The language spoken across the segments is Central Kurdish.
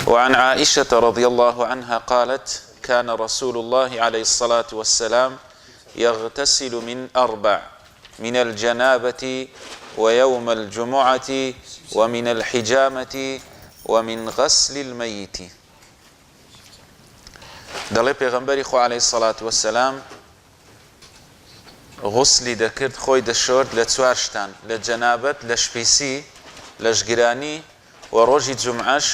وعن عائشة رضي الله عنها قالت كان رسول الله عليه الصلاة والسلام يغتسل من 4 من الجنابة ويوم الجمعة ومن الحجامة ومن غسل الميت. دەڵێ پێغەمبەری خوا عەلەیهی سەڵات وەسەلام غوسلی دەکرد، خۆی دەشۆرد لە 4 شتان، لە جەنابەت، لە شپیسی، لە ژگرانی و ڕۆژی جومعەش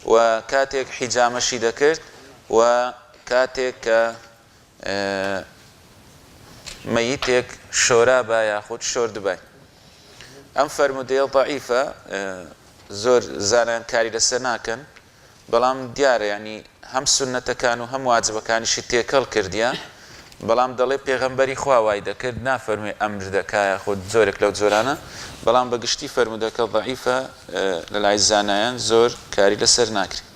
و کاتێک حیجامەشی دەکرد و کاتێک کە مەیتێک شۆرا با یاخود شۆرد بای. ئەم فەرمودەیە ضەعیفە، زۆر زانایان لەسەر ناکەن، بەڵام دیارە ینی هەم سونەتەکان و هەم واجبەکانیشی تێکەڵ کردیە، بەڵام دەڵێ پێغەمبەری خوا وای دەکرد، نافەرموێ ئەمر دەکایە خۆ زۆرێک لەو جۆرانە، بەڵام بەگشتی فەرمودەکە ضەعیفە، لە لای زانایان زۆر کاری لەسەر ناکرێت.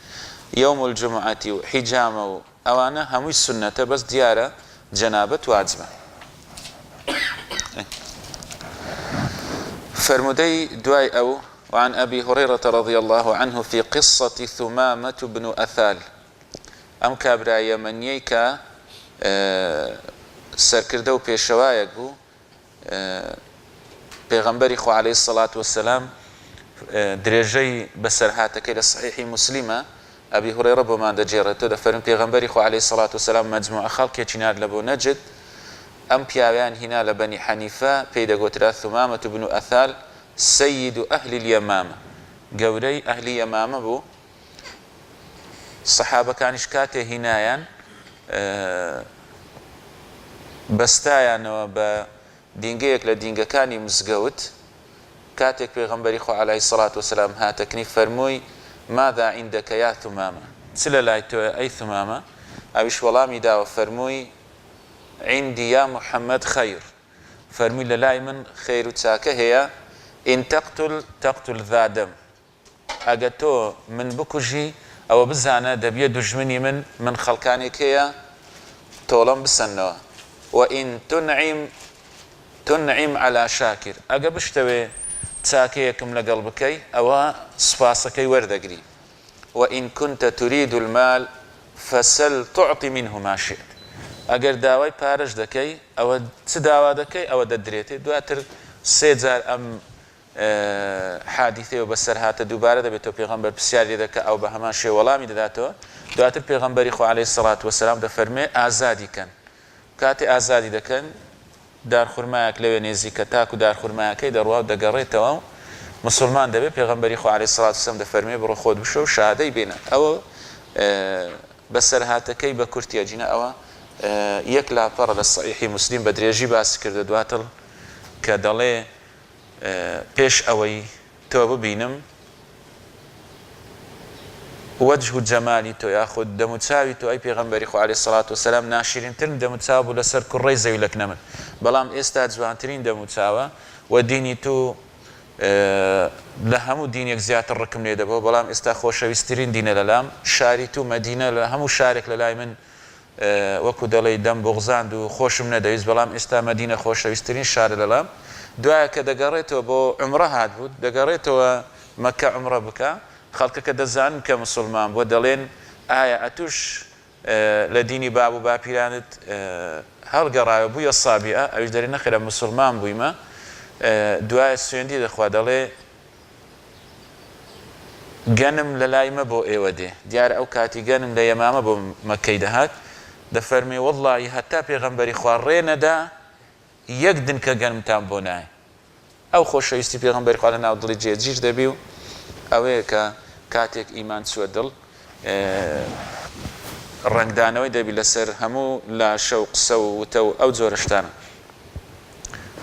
یەوم الجومعەتی و حیجامە و ئەوانە هەمووی سونەتە، بەس دیارە جەنابەت واجبە. فرمودي دواي أو وعن أبي هريرة رضي الله عنه في قصة ثمامة بن أثال أم كابرا يمنيك سركردو بيشوايك بو پیغمبری خو علیه الصلاة والسلام درجی بسر هاتك إلى صحيح مسلمة أبي هريرة بما دجيرته دفرم پیغمبری خو علیه الصلاة والسلام مجموعة خلق يتناد لبو نجد أم پیاویان هنا لبني حنيفة پیدا گوترا ثمامة بن أثال سيد أهل اليمامة، قوري أهل يمامة بو صحابة كانش كاته هنايان بستايان وب دینگەیەک لە دینگەکانی مزگەوت کاتێک پێغەمبەری خوا عەلەیهی الصلاة والسلام هاتەکنی فەرمووی ماذا عندك يا ثمامة، چ لە لای تۆیە ئەی ثمامە؟ ئەویش وەڵامی داوە فەرمووی عندي يا محمد خير، فەرمووی لە لای من خەیر و چاکە هەیە، ئین تەقتل ذا دەم، ئەگە تۆ من بکوژی ئەوە بزانە دەبیە دوژمنی من خەڵکانێک هەیە تۆڵەم بسەنەوە، وئین تنعم على شاكر، ئەگە بشتەوێ چاکەیەکم لەگەڵ بکەی ئەوە سپاسەکەی وەردەگری، وئین كنت تريد المال فسل تعطي منه ما شئت، ئەگەر داوای پارەش دەکەی ئەوە چ داوا دەکەی ئەوە دەدرێتێ. دواتر 3 جار ئەم حادیثەیە بەسەر هاتە دووبارە دەبێتەوە پێغەمبەر پرسیاری دەکە ئەو بە هەمان شێوە وەڵامی دەداتەوە. دواتر پێغەمبەری خوا عەلەیهی الصلاة والسلام دەفەرمێ ئازادی کەن، کاتێ ئازادی دەکەن دارخورمایەک لەوێ نێزیکە تاکو دارخورمایەکەی دەڕوا و دەگەڕێتەوە و مسلمان دەبێت. پێغەمبەری خوا عەلەیهی الصلاة والسلام دەفەرمێ بڕۆ خۆت بشۆ و شادەی بێنە. ئەوە بەسەر هاتەکەی بە کورتیە جینە ئەوە یەک لاپەڕە لە صحیحی مسلم بە درێژی باسی کردە دواتر کە دەڵێ پێش ئەوەی تۆ ببینم وجه و جەمالی تۆ یاخود دەموچاوی تۆ ئەی پێغەمبەری خوا عەلەیهی الصلاة والسلام ناشرینترین دەموچاو بوو لەسەر کوڕەی زەویلەک نەمن، بەڵام ئێستا جوانترین دەموچاوە و دینی تۆ لە هەموو دینێک زیاتر ڕکم لێ دەبەوە، بەڵام ئێستا خۆشەویستترین دینە لەلام، شاری تو مەدینە لە هەموو شارێک لە لای من وەکو دەڵێ دەم بغزاند و خۆشم نەدەویست، بەڵام ئێستا مەدینە خۆشەویستترین شارە لەلام. دوایە کە دەگەڕێتەوە بۆ عومرە هات بوو، دەگەڕێتەوە مەکە عومرە بکە، خەڵکەکە دەزانن کە مسلمان بۆ دەڵێن ئایا ئەتوش لە دینی باب و باپیرانت هەڵگەڕایە بوویە سابیئە، ئەویش دەرێ نەخێرە مسلمان بوویمە. دوایە سوێندی دەخوا دەڵێ گەنم لە لای مە بۆ ئێوە دێ، دیارە ئەو کاتی گەنم لە یەمامە بۆ مەکەی دەهات، دەفەرمێ وەڵڵاهی هەتا پێغەمبەری خوا ڕێنەدا یەک دنکە گەنمتان بۆ نایە. ئەو خۆشەویستی پێغەمبەری خوا لە ناو دڵی جێگیر دەبی و ئەوەیە کە کاتێک ئیمان چووە دڵ ڕنگدانەوەی دەبی لەسەر هەموو لاشە و قسە و وتە و ئەو جۆرە شتانە.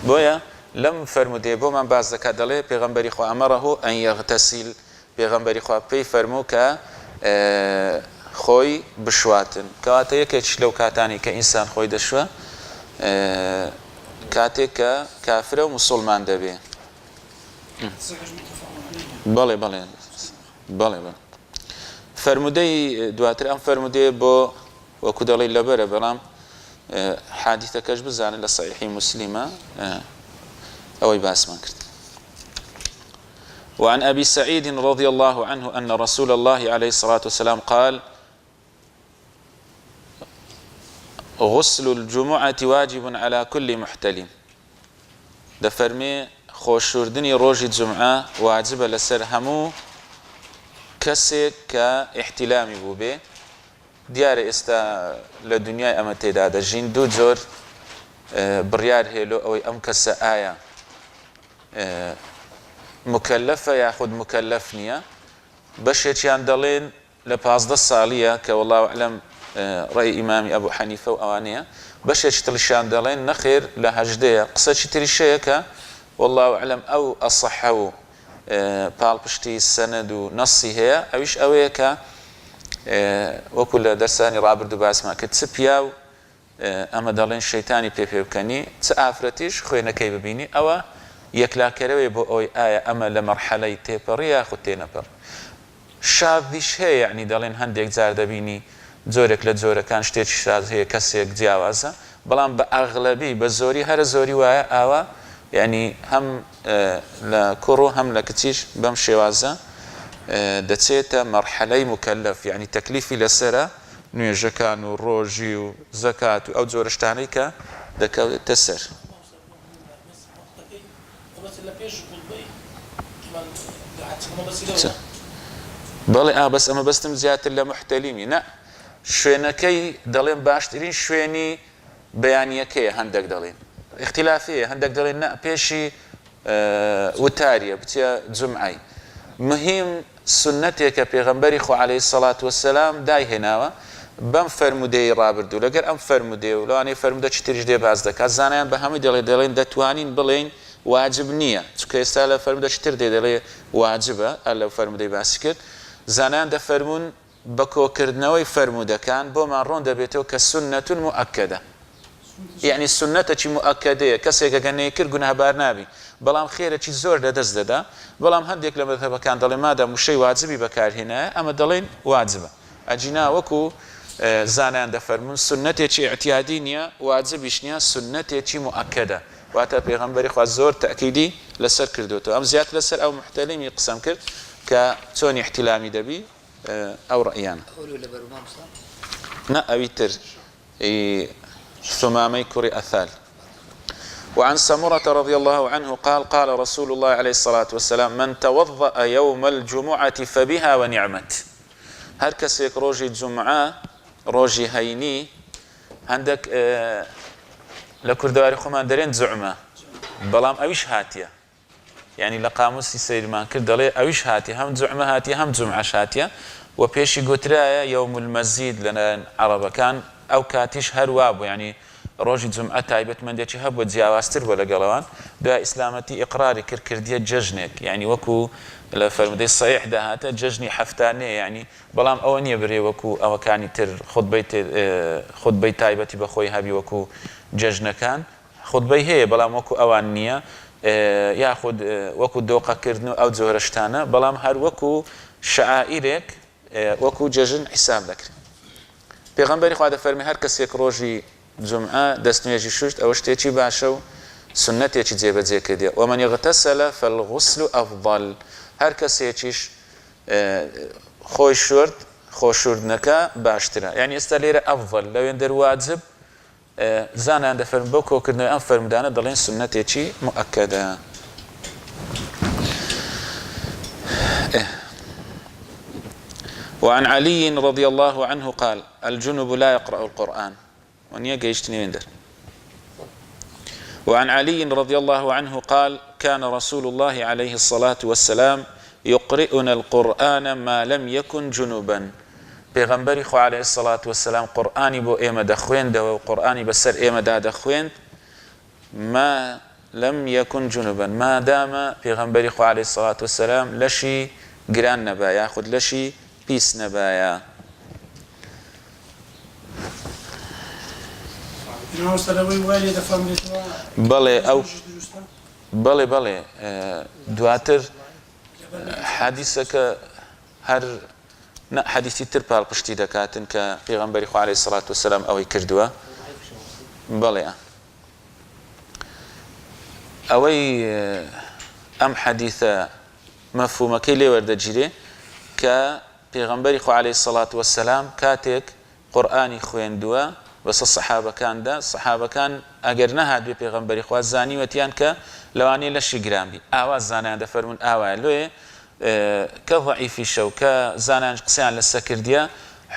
بۆیە لەم فەرمودەیە بۆمان باز دەکات، دەڵێ پێغەمبەری خوا ئەمەرەهو ئەن یەغتەسیل، پێغەمبەری خوا پێی فەرموو کە خۆی بشواتن، کەواتە یەکێکیش لەو کاتانی کە ئینسان خۆی دەشوە کاتێک کە کافرە و موسڵمان دەبێ. بەڵێ بەڵێ بەڵێ بەڵێ فەرمودەی دواتر ئەم فەرمودەیە بۆ وەکو دەڵێ لەبەرە، بەڵام حادیثەکەش بزانن لە صحیحی مسلیمە ئەوەی باسمان کرد. وعن أبي سعيد رضي الله عنه أن رسول الله عليه الصلاة والسلام قال غسل الجمعة واجب على كل محتلم دفرمي خوشوردني روج الجمعة واجب لسر همو كسي كاحتلامي بوبي ديار استا لدنيا أما تيداد جين دو جور بريار هيلو أو أم كسا آية مكلفة ياخد مكلف نية بشيتيان دلين لبازده صالية كوالله أعلم رأي إمامي أبو حنيفة وأوانية بشيتي تلشان دلين نخير لهجدية قصتي تريشيكا والله أعلم أو أصحو بالبشتي السند ونصي هي أويش أويكا وكل درساني رابر دباس ما كتسبياو أما دلين شيطاني بيبي بكني تأفرتيش خوينا كي ببيني أو يكلا كروي بو أوي آية أما لمرحلة تيبريا خدتين بر شاذش هي يعني دلين هنديك زار دبيني زورك لزورك كان شتيش شاذ هي كسيك جاوازة بلان بأغلبي بزوري هر زوري وآية أو يعني هم لكرو هم لكتيش بمشي وازة دتيتا مرحلة مكلف يعني تكليفي لسرة نيجكان وروجي وزكاة أو زورشتاني دكا تسر بەڵێ بەس ئەمە بەستم زیاتر لە محتەلیمی نە شوێنەکەی دەڵێن باشترین شوێنی بەیانیەکەیە هەندێک دەڵێن اختلافەیە هەندێک دەڵێن نە پێشی وتاریە بچە جومعەی مهم سنەتێکە پێغەمبەری خوا عەلەیهی سەڵات وەسەلام دایهێناوە بەم فەرمودەی ڕابردوو لەگەر ئەم فەرمودەیە و لەوانەیە فەرمودە چ تریش دێ باز دەکات زانایان بە هەمووی دەڵێن دەتوانین بڵێین واجب نییە چونکە ئێستا لە فەرمودە چتر دێ دەڵێ واجبە ئەر لەو فەرمودەی باسی کرد زانایان دەفەرمون بە کۆکردنەوەی فەرمودەکان بۆمان ڕۆن دەبێتەوە کە سونەتون مؤکەدە یعنی سنەتێکی مؤکەدەیە کەسێک ئەگەر کرد گوناهبار نابی بەڵام خێرەی زۆر لەدەست دەدا بەڵام هەندێک لە مەذهەبەکان دەڵێن مادام وشەی واجبی بەکارهێنایە ئەمە دەڵێن واجبە ئەجینا وەکو زانایان دەفەرمون سنەتێکی اعتیادی نییە واجبیش نییە سنەتێکی مؤکەدە واتە پێغەمبەری خوا زۆر تەکیدی لەسەر کردوتەوە ئەم زیات لەسەر ئەو محتەلیمی قسەم کرد کە چۆنی احتیلامی دەبی ئەو ڕەئیانە نە ئەوی تر ثمامي كري أثال وعن سمرة رضي الله عنه قال قال رسول الله عليه الصلاة والسلام من توضأ يوم الجمعة فبها ونعمت هر كسيك روجي الجمعة روجي هيني عندك لكردواري خمان دارين زعمة بلام أويش هاتية يعني لقاموسي سير ما كردالي أويش هاتية هم زعمة هاتية هم جمعة هاتية وبيشي قترايا يوم المزيد لنا عربة كان ئەو کاتیش هەروە بوو ینی ڕۆژی جومعە تایبەتمەندێکی هەبووە جیاوازتر بۆ لەگەڵەوان دوای ئیسلامەتی ئیقراری کردیە جەژنێک ینی وەکو لە فەرمودەی سەحیح داهاتە جەژنی هەفتانەیە ینی بەڵام ئەوە نییە برێ وەکو ئەوەکانی تر خوتبەی تایبەتی بەخۆی هەبی وەکو جەژنەکان خوتبەی هەیە بەڵام وەکو ئەوان نییە یاخود وەکو دۆقەکردن و ئەو جۆرە شتانە بەڵام هەر وەکو شعائیرێک وەکو جەژن حیساب دەکرێت پێغەمبەری خوا دەفەرمی هەر کەسێک ڕۆژی جومعە دەستنوێژی شوشت ئەوە شتێکی باشە و سنەتێکی جێبەجێ کردێ ومن اغتسل فالغسل أفضل هەر کەسێکیش خۆی شورد خۆشوردنەکە باشترە یعنی ئێستا لێرە ئەفضل لەوێن دەرواجب زانان دەفەرمن بۆ کۆکردنەوەی ئەم فەرمودانە دەڵێن سنەتێکی مؤکەدە وعن علي رضي الله عنه قال الجنب لا يقرأ القرآن ونيا جيشتني ويندر وعن علي رضي الله عنه قال كان رسول الله عليه الصلاة والسلام يقرئنا القرآن ما لم يكن جنبا پیغمبری خو عليه الصلاة والسلام قرآني بو ايما دخوين دو قرآني بسر ايما دا دخوين ما لم يكن جنبا ما دام پیغمبری خو عليه الصلاة والسلام لشي گران نبا ياخد لشي پیس نبایا بەڵێ دواتر حەدیثەکە هەر حەدیثی تر پاڵپشتی دەکاتن کە پێغەمبەری خوا عەلەیهی سەڵات وەسەلام ئەوەی کردووە بەڵێ ئەوەی ئەم حەدیثە مەفهومەکەی لێ وەردەگیرێ کە پێغەمبەری خوا عەلەیهی سەڵات وەسەلام کاتێک قورئانی خوێندووە بەسە سەحابەکاندا سەحابەکان ئەگەر نەهاتبێ پێغەمبەری خوا زانیوەتیان کە لەوانەیە لەشی گرانبی ئاوا زانایان دەفەرمون ئاوایە لێ کە ضەعیفی شەو کە زانایان قسەیان لەسەر کردیە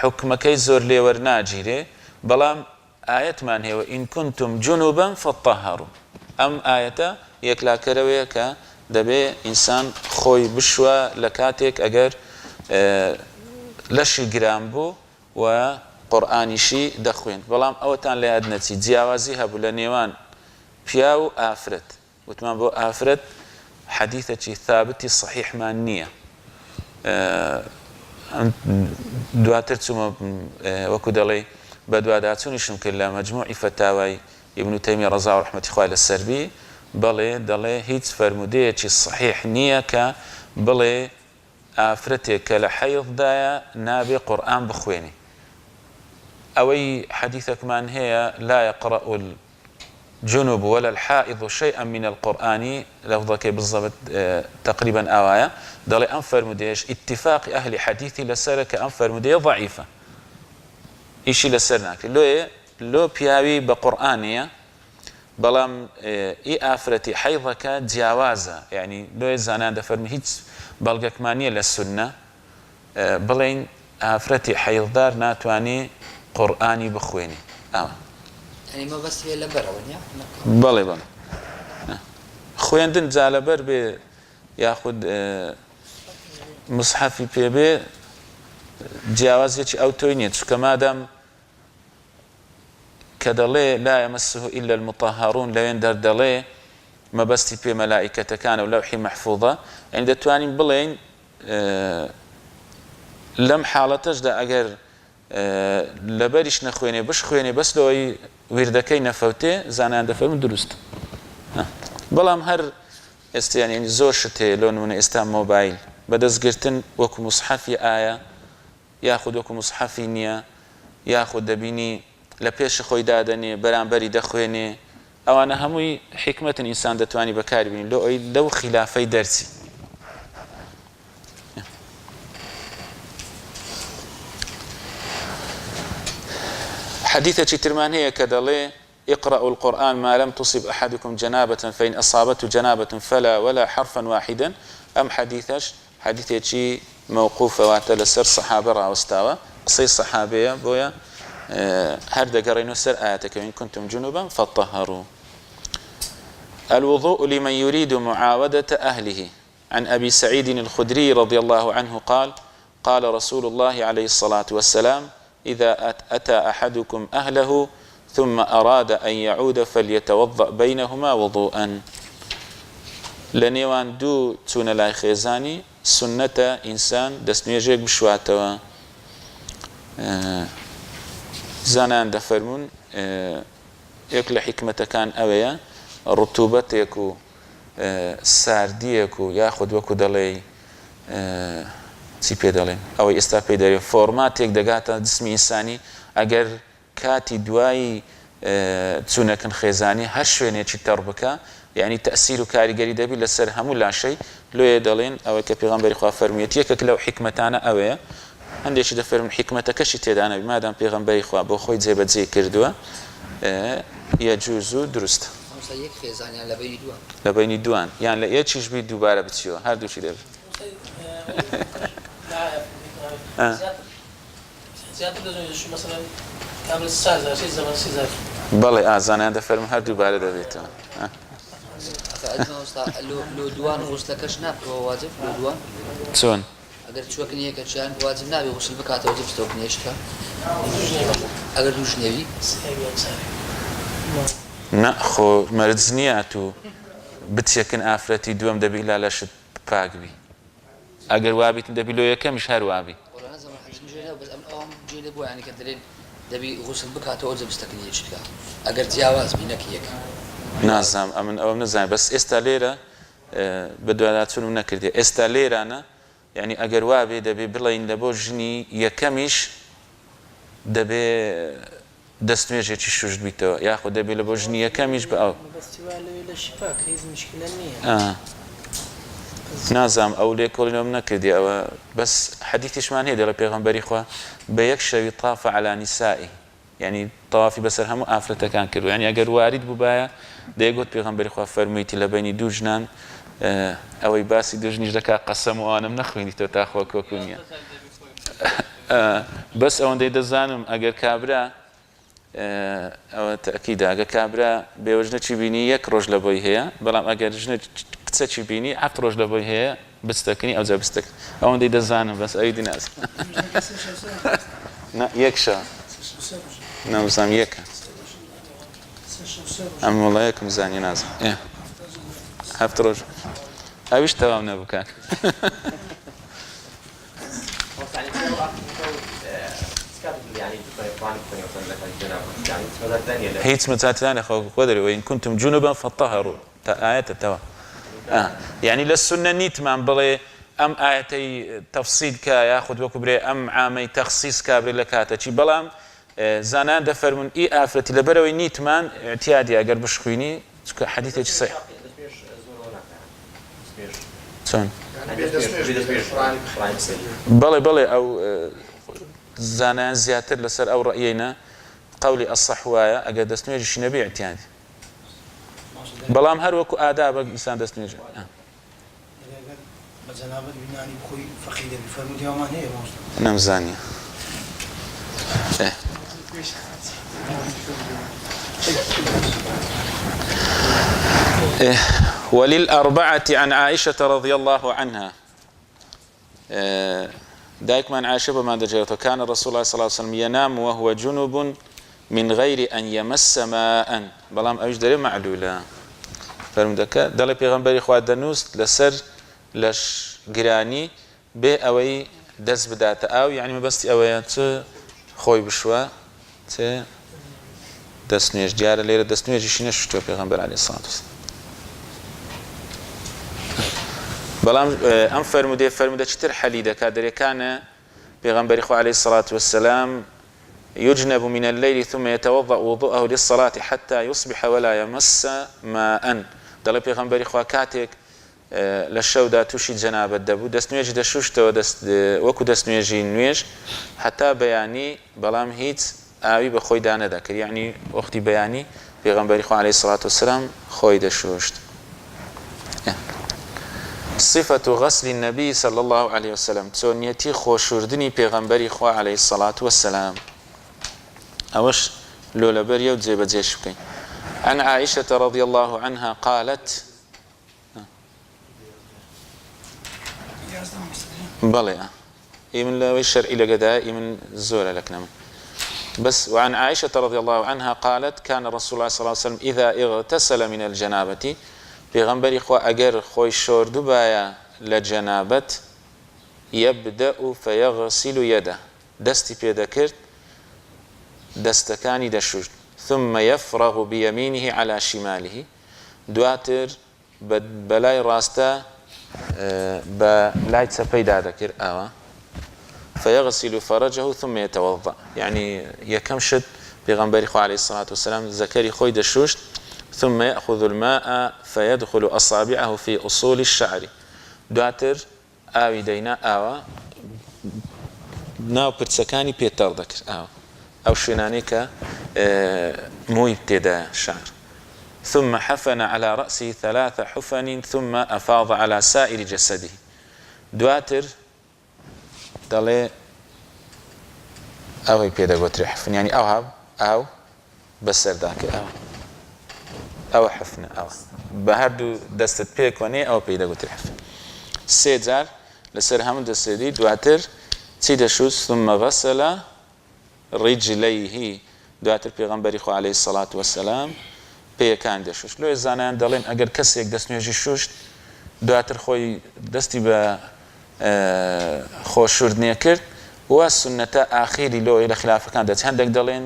حکمەکەی زۆر لێوەرناگیرێ بەڵام ئایەتمان هەیە ئین کنتم جونوبەن فەطەهەڕوا ئەم ئایەتە یەکلاکەرەوەیە کە دەبێ ئینسان خۆی بشوە لە کاتێک ئەگەر لەشی گران بوو و قورئانیشی دەخوێن بەڵام ئەوەتان لە یاد نەچی جیاوازی هەبوو لە نێوان پیا و ئافرەت وتمان بۆ ئافرەت حەدیثێکی ثابتی صحیحمان نییە دواتر چوومە وەکو دەڵێ بە دواداچوونیشم کرد لە مەجموعی فەتاوای ئیبن تەیمیە ڕەزا و ڕەحمەتی خوای لەسەربی دەڵێ هیچ فەرمودەیەکی صحیح نییە کە بڵێ ئافرەتێک کە لە حەیضدایە نابێ قورئان بخوێنی ئەوەی حەدیثەکمان هەیە لا يقرأ الجنوب ولا الحائض شيئا من القرآن لفظك بالضبط تقريبا آوايا دلي أم فرموديش اتفاق أهل حديثي لسرك أم فرمودية ضعيفة إيشي لسرناك لو بياوي بقرآنية بلام إي آفرتي حيضك جاوازة يعني لو زانان دفرمي هيت بلغك مانية للسنة بلين آفرتي حيضدار ناتواني قرآني بخويني يعني ما بس هي لبر ونيا بله بله خويندن جالبر به ياخد مصحفي پێ بێ جیاوازێکی ئەو تۆی نییە چونکە مادام کە دەڵێ لا يمسه إلا المطهرون لەوێن دەردەڵێ مەبەستی پێ مەلائیکەتەکانە و لەوحی مەحفوظە ئەین دەتوانین بڵێین لەم حاڵەتەشدا ئەگەر لەبەریش نەخوێنێ بشخوێنێ بەس لەوەی وردەکەی نەفەوتێ زانایان دەفەرمون دروست بەڵام هەر ئێستا یعنی زۆر شت هەیە لۆ نمونە ئێستا مۆبایل بەدەستگرتن وەکو موسحەفی ئایە یاخود وەکو موسحەفی نییە یاخود دەبینی لە پێشی خۆی دادەنێ بەرامبەری دەخوێنێ ئەوانە هەمووی حکمەتن ئینسان دەتوانی بەکاری بینی لەو خلافەی دەرچی حديثة ترمان هي كدلي اقرأوا القرآن ما لم تصب أحدكم جنابة فإن أصابته جنابة فلا ولا حرفا واحدا أم حديثة موقوفة واتلسر صحابة راوستاوة قصي صحابية بويا هرد قرينو سر آياتك إن كنتم جنوبا فطهروا الوضوء لمن يريد معاودة أهله عن أبي سعيد الخدري رضي الله عنه قال رسول الله عليه الصلاة والسلام إذا أتى أحدكم أهله ثم أراد أن يعود فليتوضأ بينهما وضوءا لنيوان دو تون لاي خيزاني سنة إنسان دسنويجيك بشواتوا زانان دفرمون يك لحكمة كان أويا رطوبتك سارديك ياخد وكو دلي چی پێ دەڵێن ئەوەی ئێستا پێی دەرێ فۆرماتێک دەگاتە جسمی ئینسانی ئەگەر کاتی دوایی چوونەکەن خێزانی هەر شوێنێکی تەڕ بکە یعنی تەسیر و کاریگەری دەبی لەسەر هەموو لاشەی لۆیە دەڵێن ئەوەی کە پێغەمبەری خوا فەرموویەتی یەکێک لەو حیکمەتانە ئەوەیە هەندێکی دەفەرمون حیکمەتەکەشی تێدا نەبی مادام پێغەمبەری خوا بۆ خۆی جێبەجێ کردووە یەجوز و دروستە لە بینی دوان یان لە یەکیش بی دووبارە بچیەوە هەردووشی دەبێت بەڵێ ئازانیان دەفەرم هەردوو بارە دەبێتەوە لۆ دوان غوسلەکەش نابکەوە واجب لۆ دوان چۆن ئەگەر چوەکە نیەکە چیان واجب نابێ غوسل بکاتەوە جبستەوە بنێشکە ئەگەر دووش نێوی نەخۆ مەرج نییە تو بچێکن ئافرەتی دووەم دەبی لا لەشت پاکبی ئەگەر وابیتن دەبی لۆ یەکەمیش هەر وابی دەبی غوسل بکاتەوە جبستەکە نیەشکە ئەگەر جیاواز بی نەکە یەک نازام ئەمن ئەوم نەزانم بەس ئێستا لێرە بە دواداچوونم نەکردێ ئێستا لێرانە یعنی ئەگەر وابێ دەبێ بڵین لە بۆ ژنی یەکەمیش دەبێ دەستنوێژێکی شوشت بیتەوە یاخود دەبێ لە بۆ ژنی یەکەمیش بە ئەو نازام ئەو لێ کۆڵینەوەم نەکردی ئەوە بەس حەدیثیشمان هەیە دەڵێ پێغەمبەری خوا بە یەک شەوی طاف على نسائه یعنی تەوافی بەسەر هەموو ئافرەتەکان کردو یعنی ئەگەر وارد بووبایە دەیگوت پێغەمبەری خوا فەرموویەتی لە بینی دوو ژنان ئەوەی باسی دوو ژنیش دەکا قەسەم وانم نەخوێنیتەوە تا خۆ کۆکو نییە بەس ئەوەندەی دەزانم ئەگەر کابرا ئەوە تەکیدا ئەگەر کابرا بێوەژنەی بینی یەک ڕۆژ لە بۆی هەیە بەڵام ئەگەر ژنە کچەی بینی 7 ڕۆژ لە بۆی هەیە بستەکەنی ئەوجا بستەکە ئەوەندەی دەزانم بەس ئەوی دیناز یەکشە نەوزانم یەکە ئەم وڵایەکم زانی نازم 7 ڕۆژ ئەویش تەواو نەبووکان هیچ متاتیان خۆ دەری وإن كنتم جنبا فطهروا آية توا يعني للسنة نيتمان بڵێ ئەم ئاەتەی تەفسیل کە یاخود وەکو برێ ئەم عامەی تەخسیس کابرێ لە کاتەچی بەڵام زانان دەفەرمون ئی ئافرەتی لەبەرەوەی نیتمان اعتیادی ئەگەر بشخوینی چونکە حەدیثێکی صحیح چۆن بەڵێ ئەو زانایان زیاتر لەسەر ئەو ڕەئیەینە قەولی ئەصەح وایە ئەگەر دەستنوێژیشی نەبێ اعتیادی بەڵام هەر وەکو ئاداب ئینسان دەستنوێژ نەمزانیە وللأربعة عن عائشة رضي الله عنها دايكمان عائشة بما دجرته كان الرسول الله صلى الله عليه وسلم ينام وهو جنب من غير أن يمس ماء بلام أوش دري معلولة فرمودك دل پیغمبر خوا دنوست لسر لش گرانی به اوی دز بدات او يعني مبستی اویات خوی بشوا ت دسنیش دیار لیره دسنیش نشتو پیغمبر علیه الصلاة والسلام بلام ام فرموده چتر حلیده کادر کان پیغمبر خوا علیه الصلاة والسلام يجنب من الليل ثم يتوضأ وضوءه للصلاة حتى يصبح ولا يمس ماء دل پیغمبر خوا کاتک لەشەودا تووشی جەنابەت دەبوو دەستنوێژی دەشوشتەوە وەکو دەستنوێژی نوێژ حتا بەیانی بەڵام هیچ ئاوی بە خۆی دانەدەکرد یعنی وەختی بەیانی پێغەمبەری خوا عەلەیهی سەڵات وسەلام خۆی دەشوشت صفة غسل النبي صلى الله عليه وسلم چۆنیەتی خۆشوردنی پێغەمبەری خوا عەلەیهی سەڵات وسەلام ئەوەش لۆلەبەریە و جێبەجێش بکەین عن عائشة رضي الله عنها قالت بلى من لا الشرع إلى قداء من زول لك نم بس وعن عائشة رضي الله عنها قالت كان رسول الله صلى الله عليه وسلم إذا اغتسل من الجنابة بغنبري خوا أجر خوي شور دبايا لجنابة يبدأ فيغسل يده دستي بيدكرت دستكاني دشوش ثم يفرغ بيمينه على شماله دواتر بلاي راستا بلاي تسبي دادكر فيغسل فرجه ثم يتوضأ يعني يكمشت بغنبري خو عليه الصلاة والسلام ذكري خوي دشوش ثم يأخذ الماء فيدخل أصابعه في أصول الشعر دواتر آوي دينا آوا ناو برتسكاني بيتر ذكر آوا أو شنانيك موي ابتداء الشعر ثم حفن على رأسه 3 حفن ثم أفاض على سائر جسده دواتر دالي أوي بيدا قوتري حفن يعني أو بسر داك أو حفن أو بهردو دستت بيكوني أو بيدا قوتري حفن سيجار لسر هم دستدي دواتر تيدا شوز ثم غسل رجليه دواتر پیغمبری خو علیه الصلاة والسلام پێیەکان دەشوشت لۆی زانایان دەڵێن ئەگەر کەسێک دەستنوێژی شوشت دواتر خۆی دەستی بە خۆشوردنیە کرد وا سنەتە ئاخیری لۆی لە خلافەکان دەچێت هەندێک دەڵێن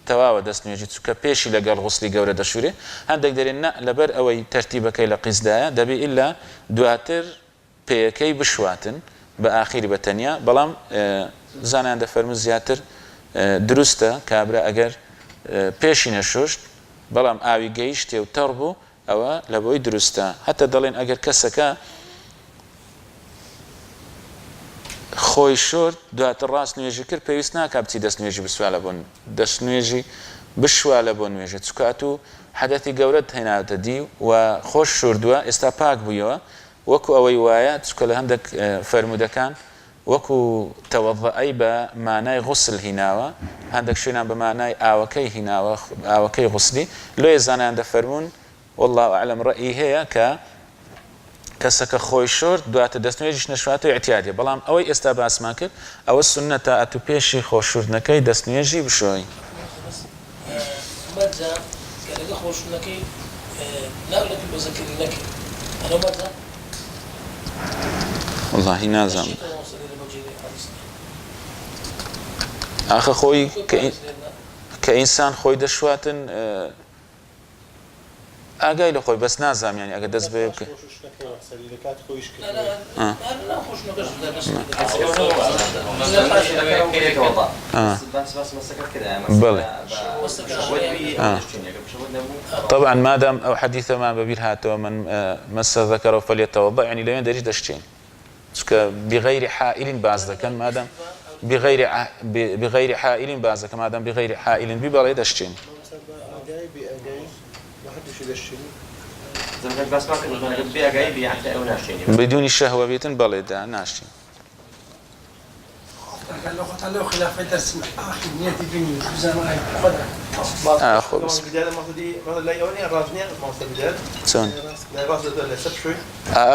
تەواوە دەستنوێژی چووکە پێشی لەگەڵ غوسلی گەورە دەشورێ هەندێک دەڵێن نە لەبەر ئەوەی تەرتیبەکەی لە قیزدایە دەبێ ئیلا دواتر پێیەکەی بشواتن بە ئاخیری بە تەنیا بەڵام زانایان دەفەرمون زیاتر دروستە کابرا ئەگەر پێشی نەشوشت بەڵام ئاوی گەیشتێ و تەڕ بوو ئەوە لە بۆی دروستە هەتا دەڵێن ئەگەر کەسەکە خۆی شورد دواتر ڕاست نوێژی کرد پێویست ناکە بچی دەست نوێژی بسووا لە بۆ دەست نوێژی بشوا لە بۆ نوێژە چکات و حەدەتی گەورەت هێناوتە دی و خۆش شوردووە ئێستا پاک بوویەوە وەکو ئەوەی وایە چکە لە هەندێک فەرمودەکان وەکو تەوەضەعی بە مانای غوسل هیناوە هەندێک شوێنان بە مانای ئاوەکەی هیناوە ئاوەکەی غوسلی لێ زانیان دەفەرمون والله ئەعلەم ڕەئی هەیە کە کەسەکە خۆی شورد دواتە دەستنوێژیش نەشواتەوە احتیاطیە بەڵام ئەوەی ئێستا باسمان کرد ئەوە سونەتە ئەتو پێشی خۆشوردنەکەی دەستنوێژی بشۆی خۆشوردنەکەی ناولەتی بۆ زەکردنەکەی ئەنە بەرزە واللهی نازانم ئاخە خۆی کە ئینسان خۆی دەشواتن ئاگای لە خۆی بەس نازانم ئەگە دەست بێ بکە بەڵێ طبعا مادام ئەو حەدیثەمان بەبیر هاتەوە من مەسە ذەکەرەوە فەلیەتەوەضە یعنی لەوێن دەریش دەشتین چکە بغەیری حائل باز دەکەن مادام بغەیری حائل باز دەکەن مادام بغەیری حائل بی بەڵێ دەشتین بدون شهوة بيتن بلدا ناشتين لو خلاف درس آخر نيتي بيني وزمان خب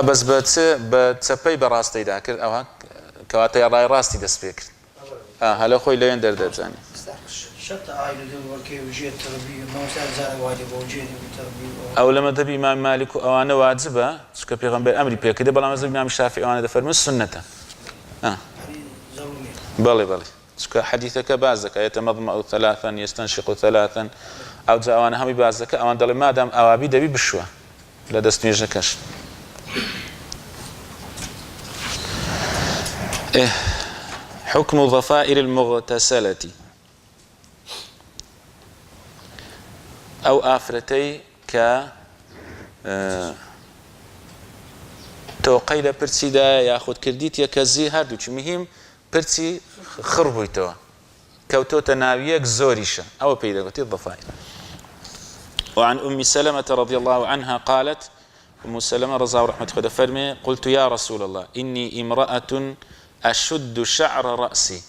بس بتسبي براستي ذاكر أو هك كواتي راي راستي دسبيك هلا خوي لين درد زاني شرط عائلة الوركي وجيه التربية ما وسائل زارة واجب وجيه التربية أو لما تبي إمام مالك أو أنا واجبة شو كبيغمبر أمري بيا كده بلا مذهب إمام الشافعي وأنا دفرم السنة بلي شو حديثك بازك يتمضمأ ثلاثا يستنشق ثلاثا أو جاء أنا همي بازك أو أنا ما دام أوابي دبي بشوى لا دستنيجنا كش حكم ضفائر المغتسلة أو آفرتي ك توقي لبرسي دا ياخد كرديت يكزي هردو چو مهم برسي خربويتوا كوتو تناويك زوريشا أو بيدا قلت الضفائر وعن أم سلمة رضي الله عنها قالت أم سلمة رضي الله رحمة خدا فرمي قلت يا رسول الله إني امرأة أشد شعر رأسي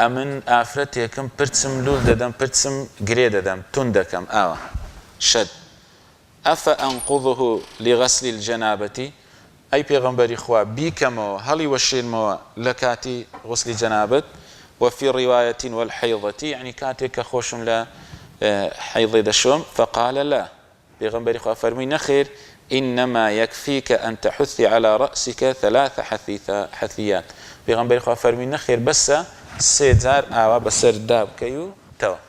ئەمن ئافرەتێکم پرچم لول دەدەم پرچم گرێ دەدەم تون دەکەم ئاوە شەد ئەفە ئەنقوضه لغسل الجەنابەتی ئەی پێغەمبەری خوا بیکەمەوە هەڵی وەشێنمەوە لە کاتی غسلی جەنابەت وفي رواية والحيضة يعني كاتێک کە خۆشم لە حەیضێ دەشۆم فقال لا پێغەمبەری خوا فەرمووی نەخێر إنما يكفيك أن تحثي على رأسك 3 حثيات پێغەمبەری خوا فەرمووی نەخێر بەسە 3 جار ئاوا بەسەر دابکەی و تەوە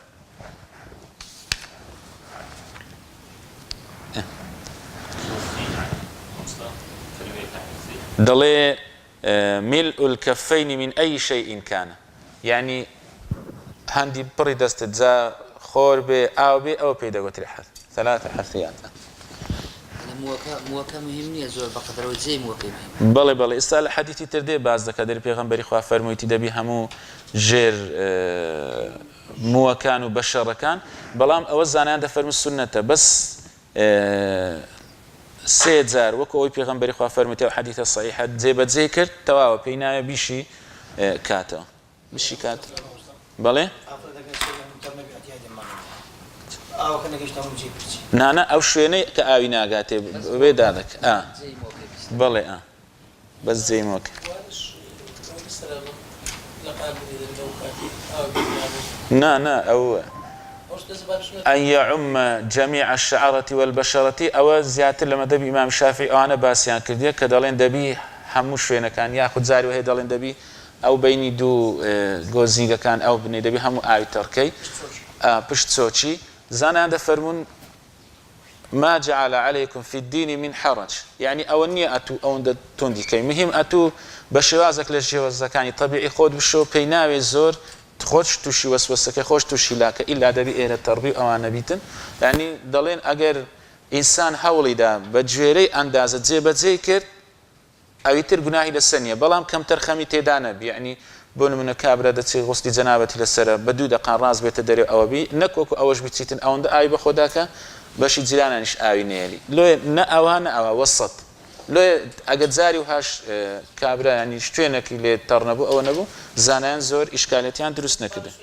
دەڵێ ملء الكفين من أي شيء كان يعني هەندی پڕی دەستت جا خۆر بێ ئاو بێ ئەوە پێی دەگوتری 3 حثيات موەکە مهم نییە زۆر بەقەدرەوە جێی موەکەی مهم بەڵێ ئێستا لە حەدیثی تر دێ باز دەکات دەری پێغەمبەری خوا فەرموویەتی دەبی هەموو ژێر مووەکان و بەشەڕەکان بەڵام ئەوە زانیان دەفەرمووی سونەتە بەس 3 جار وەکو ئەوەی پێغەمبەری خوا فەرموویەتی ئەو حەدیثە صەحیحە جێبەجێ کرد تەواوە پێی ناوێ بیشی کاتەوە بشی کات بەڵێ نانە ئەو شوێنەی کە ئاوی ناگاتێ بێ دادەک بەڵێ بەس جێمەوەکە نا ئەو أن يعم جميع الشعرة والبشرة أو زيادة لما دبي إمام الشافعي أنا باسيان كردية كدالين دبي همو شوينة كان ياخد زاري وهي دالين دبي أو بيني دو جوزينجا كان أو بني دبي همو آوي تركي بشت سوتشي زانا عند فرمون ما جعل عليكم في الدين من حرج يعني أولني أتو أو توندي كي مهم أتو بشوازك للجواز كان طبيعي خود بشو بيناوي زور خوش توشي وسوسك خوش توشي لاك إلا دبي إلى التربية أو نبيتن يعني دلين أجر إنسان حولي دا بجوري أندازة زي بذكر ئەویتر گوناهی لەسەر نیە بەڵام کەم تەرخەمی تێدا نەبی یعنی بۆ نمونە کابرا دەچێت غوسلی جەنابەتی لەسرە بە 2 دقیقە ڕاست بێتە دەرێ ئەوە بی نەکۆکو ئەوەش بچیتن ئەوەندە ئاوی بە خۆداکە بەشی جیرانانیش ئاوی نێری لۆ نە ئەوە نە ئەوە وەسەت لۆ ئەگەر جاری و هاش کابرا ینی شوێنێکی لێ تەڕ نەبوو ئەوە نەبوو زانایان زۆر ئیشکالەتیان دروست نەکردن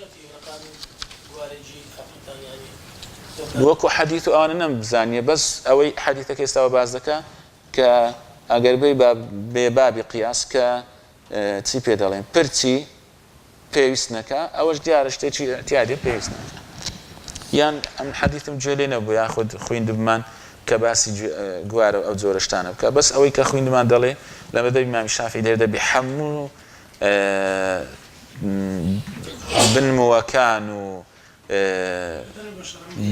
وەکو حەدیث و ئەوانە نەمبزانیە بەس ئەوەی حەدیثەکە ئێستاوە باز دەکا کە ئەگەر بێ بابی قیاس کە چی پێ دەڵێن پرچی پێویست نەکە ئەوەش دیارە شتێکی ئەتیادێ پێویست نەکە یان ئەم حەدیثم گوێ لێ نەبوو یاخود خوێندبمان کە باسی گوارە ئەو جۆرە شتانە بکە بەس ئەوەی کە خوێندمان دەڵێ لە مەذهەبی ئیمامی شافعی دەردەبی هەموو بنموەکان و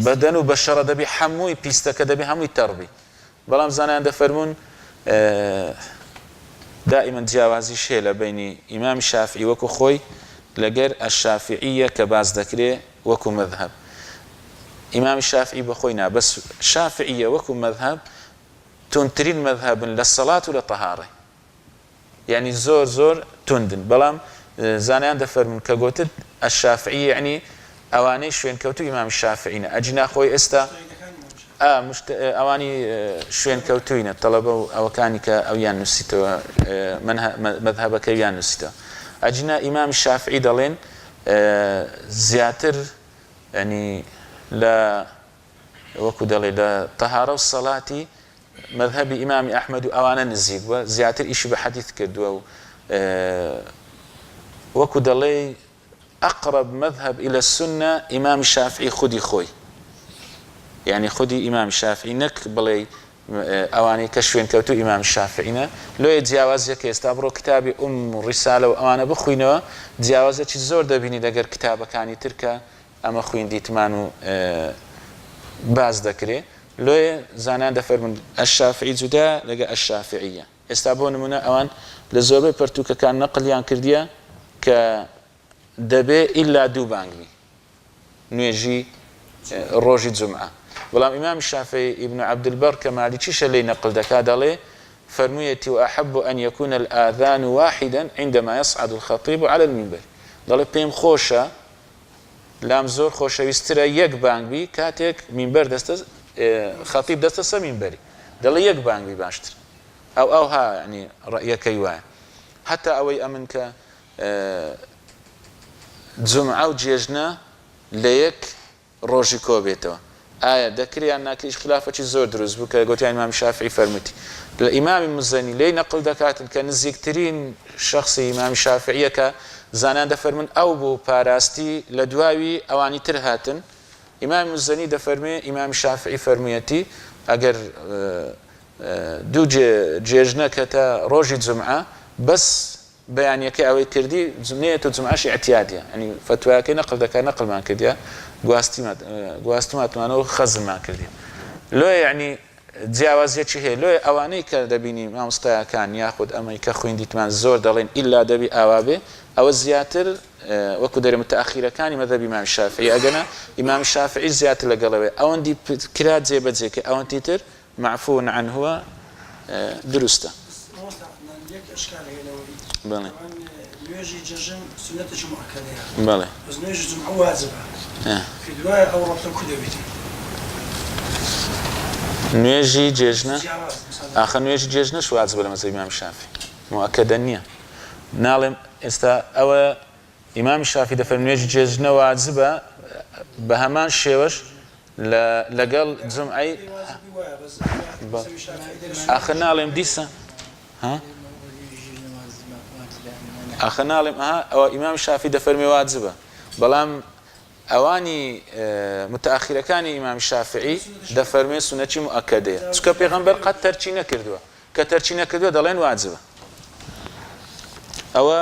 بەدەن و بەشەڕە دەبی هەمووی پیستەکە دەبی هەمووی تەڕبی بەڵام زانایان دەفەرمون دائما جیاوازی شێ لە بینی ئیمامی شافعی وەکو خۆی لەگەر ئەشافعیە کە باز دەکرێ وەکو مەذهەب ئیمامی شافعی بەخۆی نا بەس شافعیە وەکو مەذهەب تونترین مەذهەبن لە سەڵات و لە تەهارە یعنی زۆر زۆر توندن بەڵام زانایان دەفەرمون کە گوتت ئەشافعی یعنی ئەوانەی شوێنکەوتو ئیمامی شافعینە ئەجینا خۆی ئێستا ئەوانی شوێن کەوتوینە تەڵەبە و ئەوەکانی کە ئەویان نووسیتەوە مەذهەبەکەویان نووسیتەوە ئەجینا ئیمامی شافعی دەڵێن زیاتر ینی لە وەکو دەڵێ لە تەهارە و سەڵاتی مەذهەبی ئیمامی ئەحمەد و ئەوانە نزیک بووە زیاتر ئیشی بە حەدیث کردووە و وەکو دەڵێ أقرب مذهب إلى السنة إمام الشافعي خودي خوي يعني خودي إمام الشافعي نك بلي أواني كشفين كوتو إمام الشافعينا لو يتجاوز يك يستابرو كتابي رسالة وأنا بخوينه تجاوز يك زور دبيني دقر كتابة كاني تركا أما خوين ديتمانو باز ذكري لو زانان دفر من الشافعي جدا لقى الشافعية استابون منا أوان لزوبي برتوكا كان نقل يان كرديا ك دەبێ ئیلا دوو بانگی نوێژی ڕۆژی جومعە بەڵام ئیمامی شافعی ئیبن عەبدولبەر کە مالیکیشە لێی نەقل دەکا دەڵێ فەرموویەتی وأحب أن يكون الآذان واحدا عندما يصعد الخطيب على المنبر دەڵێ پێم خۆشە لام زۆر خۆشەویسترە یەک بانگ بی کاتێک منبەر خەتیب دەستە سەر منبەری دەڵێ یەک بانگ بی باشتر ئەوها ینی ڕەیەکەی وایە هەتا ئەوەی ئەمن کە جمعە و جێژنە لە یەک ڕۆژی کۆ بێتەوە ئایا دەکریان ناکریش خلافەتی زۆر دروست بوو کە گوتیان ئیمامی شافعی فەرمووتی لە ئیمامی مزەنی لێی نەقل دەکاتن کە نزیکترین شەخصی ئیمامی شافعیە کە زانان دەفەرمون ئەو بوو پاراستی لە دواوی ئەوانی تر هاتن ئیمامی مزەنی دەفەرمێ ئیمامی شافعی فەرموویەتی ئەگەر دوو جێژنە کە تا ڕۆژی جمعە بەس بەیانیەکە ئەوەی کردی جمعەیە و جمعەشی ئەتیادیە ینی فتوایەکەی نەقل دەکات نەقلمان کردیە گواستماتمانەوە خەزممان کردی لۆ یعنی جیاوازیەکی هەیە لۆ ئەوانەی کە دەبینی مامۆستایەکان یاخود ئەمەی کە خوێندیتمان زۆر دەڵێن ئیلا دەبی ئاوا بێ ئەوە زیاتر وەکو دەرێ متەئەخیرەکانی مەذهەبی ئیمامی شافعی ئەگەنە ئیمامی شافعی زیاتر لەگەڵەوەی ئەوەندی کرا جێبەجێکە ئەوەندی تر معفو عنه دروستە بله نوێژی جەژن سنەتێکی موەکەدەیە بله بەس نوێژی جومعە واجبە کە دوایە ئەو ڕەبتە کو دەبێتی نوێژی جێژنە ئاخە نوێژی جێژنەش واجبە لە مەذهەبی ئیمامی شافعی موەکەدە نییە ناڵێم ئێستا ئەوە ئیمامی شافعی دەفەرمێ نوێژی جێژنە واجبە بە هەمان شێوەش لەگەڵ جومعەی ئاخە ناڵێم دیسە ئاخە ناڵێم ئەوە ئیمامی شافعی دەفەرمێ واجبە بەڵام ئەوانی متەئەخیرەکانی ئیمامی شافعی دەفەرمێ سونەتی موەکەدەیە چونکە پێغەمبەر قەت تەرکی نەکردووە کە تەرکی نەکردووە دەڵێن واجبە ئەوە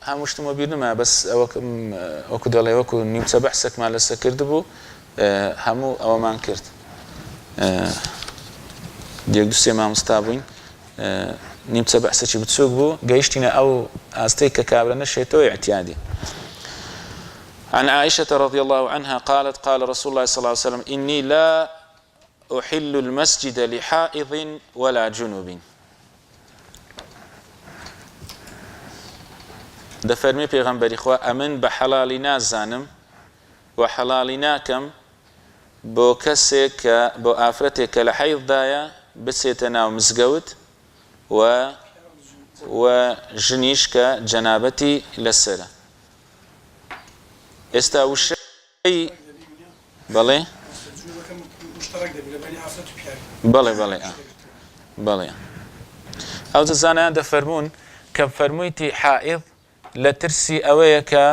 هەموو شتمە بیر نما بەس ئەوە وەکو دەڵێ وەکو نیمچە بەحسێکمان لەسەر کردبوو هەموو ئەوەمان کرد یەک دو سێ مامۆستا بووین نیمچە بەحسێکی بچووک بوو گەیشتینە ئەو ئاستەی کە کابرا نەشێتەوە اعتیادی عن عائشة رضي الله عنها قالت قال رسول الله صلى الله عليه وسلم إني لا أحل المسجد لحائض ولا جنوب دەفەرمێ پێغەمبەری خوا ئەمن بە حەڵاڵی نازانم و حەڵاڵی ناکەم بۆ کەسێک کە بۆ ئافرەتێک کە لە حەیضدایە بچێتە ناو مزگەوت و ژنیش کە جەنابەتی لەسرە. ئێستا وشەی بەڵێ بەڵێ ئەو زانایان دەفەرمونون کە فەرموویتی حائض لە ترسی ئەوەیە کە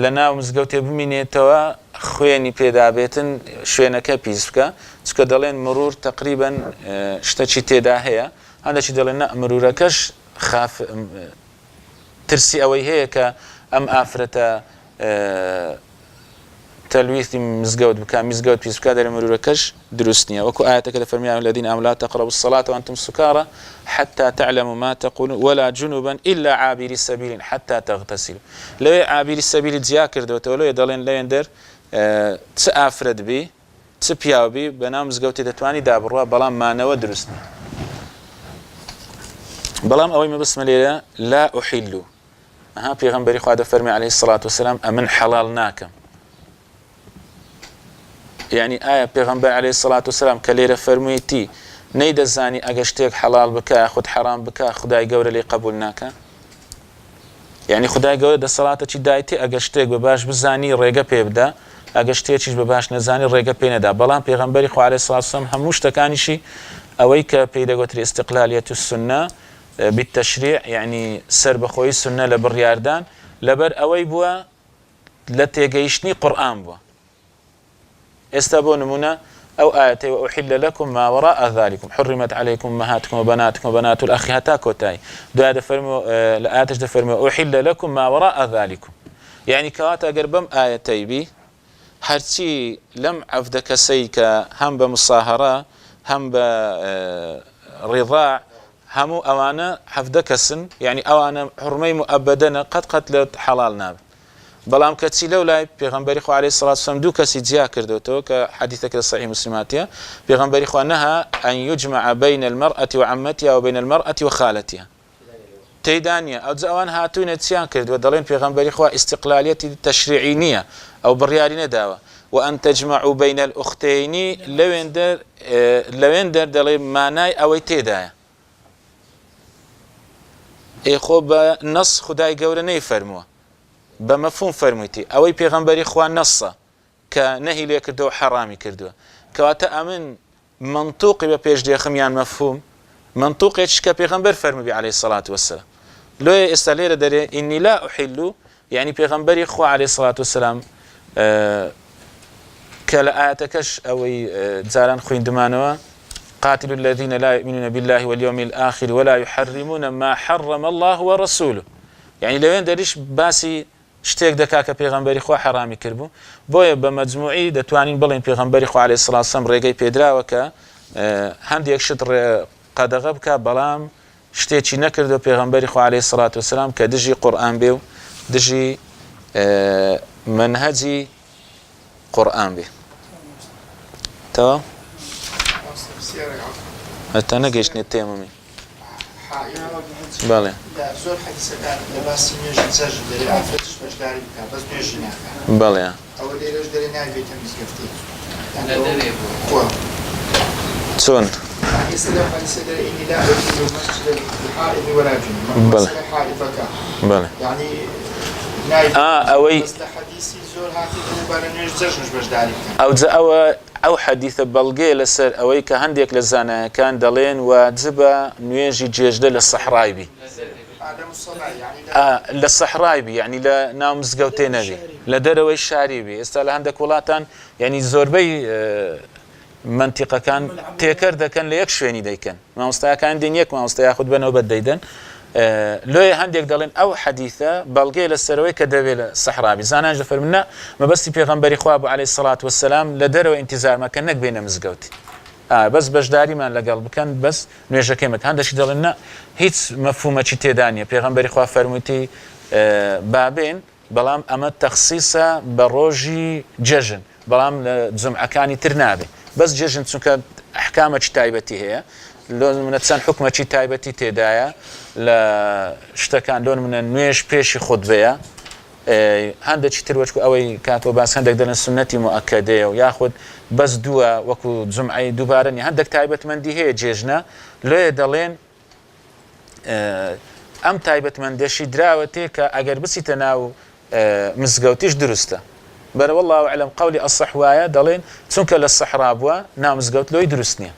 لە ناو مزگەوتێ بمینێتەوە خوێنی پێدابێتن شوێنەکە پیس بکە چکە دەڵێن مرور تقریبا شتەکی تێدا هەیە هەندێکی دەڵێن مرورەکەش ترسی ئەوەی هەیە کە ئەم ئافرەتە تەلویثی مزگەوت بکە مزگەوت پیس بکە دەرە مرورەکەش دروست نییە وەکو ئاەتەکە لە فەرمی الذين آمنوا لا تقربوا الصلاة وأنتم سكارى حتى تعلموا ما تقولون ولا جنبا إلا عابري السبيل حتى تغتسلوا لەوێ عابری السبيل جیا کردوتەوە لەوێ دەڵێن لەوێندەر چ ئافرەت بی چ پیاو بی بەناو مزگەوتی دەتوانی دابڕوە بەڵام مانەوە دروست نییە. بەڵام ئەوەی مەبەستمە لێرە لا ئوحیلو پێغەمبەری خوا دەفەرمێ عەلەیهی السەڵات وەسەلام ئەمن حەڵاڵ ناکەم. یعنی ئایا پێغەمبەر عەلەیهی السەڵات وەسەلام کە لێرە فەرموویەتی نەیدەزانی ئەگە شتێک حەڵاڵ بکە خود حەرام بکە خودای گەورە لێی قبول ناکە؟ یعنی خودای گەورە دەسەڵاتێکی دایەتی ئەگە شتێک بە باش بزانی ڕێگە پێ بدە ئەگە شتێکیش بە باش نەزانی ڕێگە پێ نەدا. بەڵام پێغەمبەری خوا عەلەیهی السەڵات وەسەلام هەموو شتەکانیشی ئەوەی کە پێی دەگوتری ئیستیقلالیەت السونە بالتەشریع یعنی سەربەخۆیی سونە لە بڕیاردان لەبەر ئەوەی بووە لە تێگەیشتنی قورئان بووە. ئێستا بۆ نمونە ئەو ئاەتەی وأحل لكم ما وراء ذلكم حرمت عليكم أمهاتكم وبناتكم وبنات الأخ هەتا کۆتایی دوای دەفەرمێ لە ئاەتش دەفەرمێ وأحل لكم ما وراء ذلكم یعنی کەواتە ئەگەر بەم ئاەتەی بی هەرچی لەم عەفدە کەسەی کە هەم بە مساهەرە هەم بە ڕیضاع هەموو ئەوانە حەفدە کەسن یعنی ئەوانە حڕمەی مؤبەدەنە قەت لە حەڵال نابن. بەڵام کەچی لەو لای پێغەمبەری خوا عەلەیهی السەڵات وەسەلام دوو کەسی جیا کردوتەوە کە حەدیثەکە لە صحیح مسلماتیە پێغەمبەری خوا نەها ئەن یجمع بین المرأة وعمتها وبین المرأة وخالتها تێیدا نییە. ئەو ئەوان هاتوونە چیان کردووە دەڵێن پێغەمبەری خوا ئیستیقلالیەتی تەشریعی نییە ئەو بڕیاری نەداوە وأن تجمعوا بين الأختين لەوێندەر دەڵێ مانای ئەوەی تێدایە. خۆ بە نەس خودای گەورە نەیفەرمووە بە مەفهوم فەرموویتی ئەوەی پێغەمبەری خوا نەسە کە نەهی لێ کردەوە حەڕامی کردووە کەواتە ئەمن منطوقی بە پێشدێخم یان مەفهوم منطوقێکش کە پێغەمبەر فەرمووی عەلەیهی السەڵات وەسەلام. لۆیە ئێستا لێرە دەرێ ئینی لا ئوحیلو یعنی پێغەمبەری خوا عەلەیهی السەڵات وەسەلام کە لە ئاەتەکەش ئەوەی جاران خوێندمانەوە قاتل الذين لا يؤمنون بالله واليوم الآخر ولا يحرمون ما حرم الله ورسوله يعني لوين دەریش باسی شتێک دەکا کە پێغەمبەری خوا حەرامی کردبوو بۆیە بە مەجموعی دەتوانین بڵێن پێغەمبەری خوا عەلەیهی السەڵات وەسەلام ڕێگەی پێدراوە کە هەندێک شت قەدەغە بکە بەڵام شتێکی نەکردو پێغەمبەری خوا عەلەیهی السەڵات وەسەلام کە دژی قورئان بێ و دژی منهەجی قورئان بێ. تەواو هەتا نەگەیشتنێت تێمەمی بەڵێ زۆر حەدیثەکان لە باسی نوێژی جەژن دەرێ ئافرەتش بەشداری بکات بەس نوێژی ناکات بەڵێ ئەوە لێرەش دەرێ نابێتە مزگەفتی چۆن ئێستا لەو حەدیثە دەرێ ئینی لا ئەدخل المسجد الحائض ولا جنوب مەسەلە حائضەکە بەڵێ یعنی نایب ئەوەی بەس لە حەدیثی زۆر هاتی بەرە نوێژ جەژنش بەشداری بکات ئەو حەدیثە بەڵگەیە لەسەر ئەوەی کە هەندێک لە زانایەکان دەڵێن واجبە نوێژی جێژدە لە سەحرای بی لە سەحرای بی یعنی لە ناو مزگەوتێ نەبی لە دەرەوەی شاری بی. ئێستا لە هەندێک وڵاتان یعنی زۆربەی منتیقەکان تێکەر دەکەن لە یەک شوێنی دەیکەن مامۆستایەکان دێن یەک مامۆستا یاخود بەنەوبەت دەیدەن لۆیە هەندێک دەڵێن ئەو حەدیثە بەڵگەی لەسەرەوەی کە دەبێت لە سەحرابی زانانش دەفەرمونە مەبەستی پێغەمبەری خوا بوو عەلەیهی السەڵات وەسەلام لە دەرەوە ئینتیزار مەکەن نەک بێنە مزگەوتی بەس بەشداریمان لەگەڵ بکەن بەس نوێژەکەی مەکەن. هەندێکی دەڵێن نە هیچ مەفهومەکی تێدا نیە پێغەمبەری خوا فەرموویەتی بابێن بەڵام ئەمە تەخسیسە بە ڕۆژی جەژن بەڵام لە جومعەکانی تر نابێ بەس جێژن چونکە ئەحکامێکی تایبەتی هەیە لۆن منە چەند حکومەتی تایبەتی تێدایە لە شتەکان لۆن منە نوێژ پێشی خودبەیە هەندێکی تروەچکو ئەوەی کاکۆ باس هەندێک دەنە سنەتی مؤکەدەیە و یاخود بەس دووە وەکو جمعی دووبارەنی هەندێک تایبەتمەندی هەیە جێژنە لێ دەڵێن ئەم تایبەتمەندێشی دراوە تێ کە ئەگەر بچیتە ناو مزگەوتیش دروستە بەرە والله ئەعلەم قەولی ئەصح وایە دەڵێن چونکە لە سەحرا بووە ناو مزگەوت لۆی دروست نییە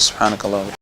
سبحانك الله